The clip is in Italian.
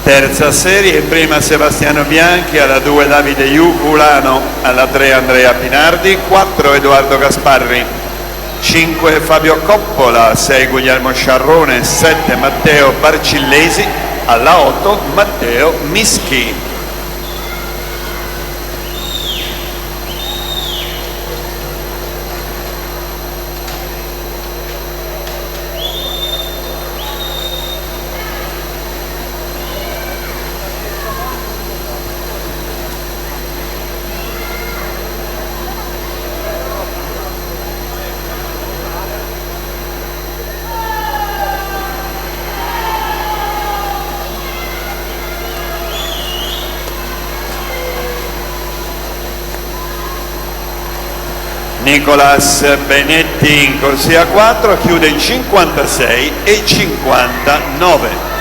Terza serie, in prima Sebastiano Bianchi, alla 2 Davide Iuculano, alla 3 Andrea Pinardi, 4 Edoardo Gasparri, 5 Fabio Coppola, 6 Guglielmo Sciarrone, 7 Matteo Barcillesi, alla 8 Matteo Mischi. Nicolas Benetti in corsia 4 chiude in 56 e 59.